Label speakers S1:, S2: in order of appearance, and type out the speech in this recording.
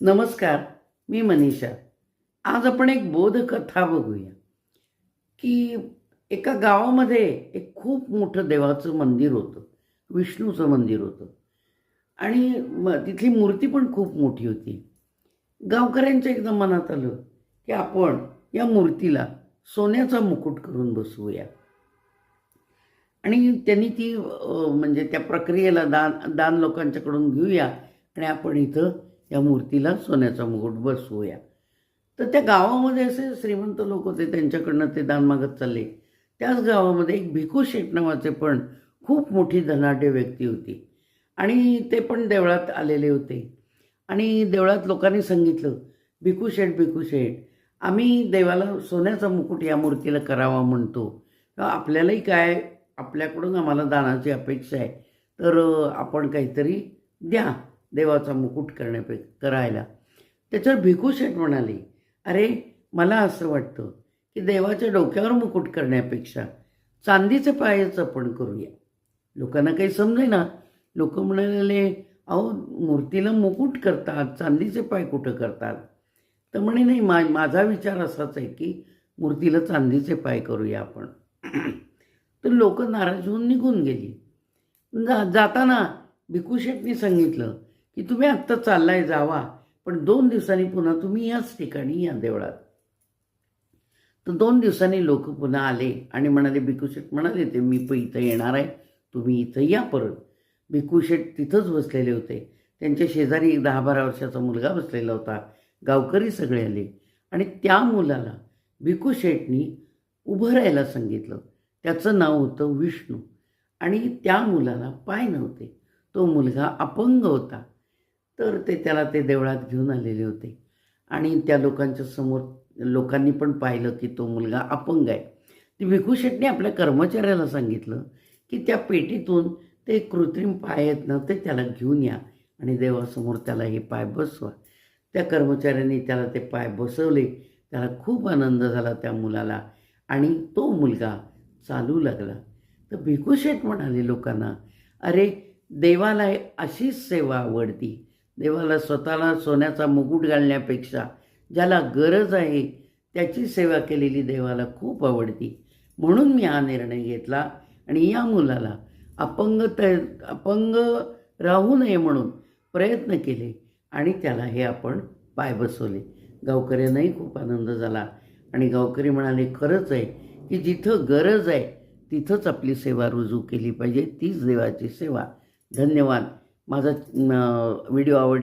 S1: नमस्कार, मी मनीषा. आज आपण एक बोधकथा बघूया की एका गावामध्ये एक खूप मोठं देवाचं मंदिर होतं. विष्णूचं मंदिर होतं आणि तिथली मूर्ती पण खूप मोठी होती. गावकऱ्यांच्या एकदा मनात आलं की आपण या मूर्तीला सोन्याचा मुकुट करून बसवूया. आणि त्यांनी ती म्हणजे त्या प्रक्रियेला दान लोकांच्याकडून घेऊया आणि आपण इथं या मूर्तीला सोन्याचा मुकुट बसवूया. तर त्या गावामध्ये असे श्रीमंत लोक होते, त्यांच्याकडनं ते दान मागत चालले. त्याच गावामध्ये एक भिकू शेठ नावाचे पण खूप मोठी धनाढ्य व्यक्ती होती आणि ते पण देवळात आलेले होते. आणि देवळात लोकांनी सांगितलं, भिकू शेठ, आम्ही देवाला सोन्याचा मुकुट या मूर्तीला करावा म्हणतो. तर आपल्यालाही काय, आपल्याकडून आम्हाला दानाची अपेक्षा आहे, तर आपण काहीतरी द्या देवाचा मुकुट करायला. त्याच्यावर भिकू शेठ म्हणाले, अरे मला असं वाटतं की देवाच्या डोक्यावर मुकुट करण्यापेक्षा चांदीचे पायच आपण करूया. लोकांना काही समजेना. लोक म्हणाले, अहो मूर्तीला मुकुट करतात, चांदीचे पाय कुठं करतात? तर म्हणे नाही, माझा विचार असाच आहे की मूर्तीला चांदीचे पाय करूया आपण. तर लोक नाराज होऊन निघून गेली. जाताना भिकू शेठनी सांगितलं की तुम्ही आत्ता चाललाय जावा, पण 2 दिवसांनी पुन्हा तुम्ही याच ठिकाणी या देवळात. तर 2 दिवसांनी लोक पुन्हा आले आणि म्हणाले, भिकू शेठ म्हणाले ते मी इथं येणार आहे, तुम्ही इथं या परत. भिकू शेठ तिथंच बसलेले होते. त्यांच्या शेजारी एक 10-12 वर्षाचा मुलगा बसलेला होता. गावकरी सगळे आले आणि त्या मुलाला भिकू शेठनी उभं राहायला सांगितलं. त्याचं नाव होतं विष्णू आणि त्या मुलाला पाय नव्हते. तो मुलगा अपंग होता. तर त्याला देवळात घेऊन आलेले होते आणि त्या लोकांच्या समोर लोकांनी पण पाहिलं की तो मुलगा अपंग आहे. ती भिकू शेठने आपल्या कर्मचाऱ्याला सांगितलं की त्या पेटीतून ते कृत्रिम पाय आहेत ना, ते त्याला घेऊन या आणि देवासमोर त्याला हे पाय बसवा. त्या कर्मचाऱ्यांनी त्याला ते पाय बसवले. त्याला खूप आनंद झाला त्या मुलाला आणि तो मुलगा चालू लागला. तर भिकू शेठ म्हणाले लोकांना, अरे देवाला अशीच सेवा आवडती. देवाला स्वतःला सोन्याचा मुकुट घालण्यापेक्षा ज्याला गरज आहे त्याची सेवा केलेली देवाला खूप आवडती. म्हणून मी हा निर्णय घेतला आणि या मुलाला अपंग राहू नये म्हणून प्रयत्न केले आणि त्याला हे आपण पाय बसवले. गावकऱ्यांनाही खूप आनंद झाला आणि गावकरी म्हणाले, खरंच आहे की जिथं गरज आहे तिथंच आपली सेवा रुजू केली पाहिजे, तीच देवाची सेवा. धन्यवाद. माझा व्हिडिओ आवडला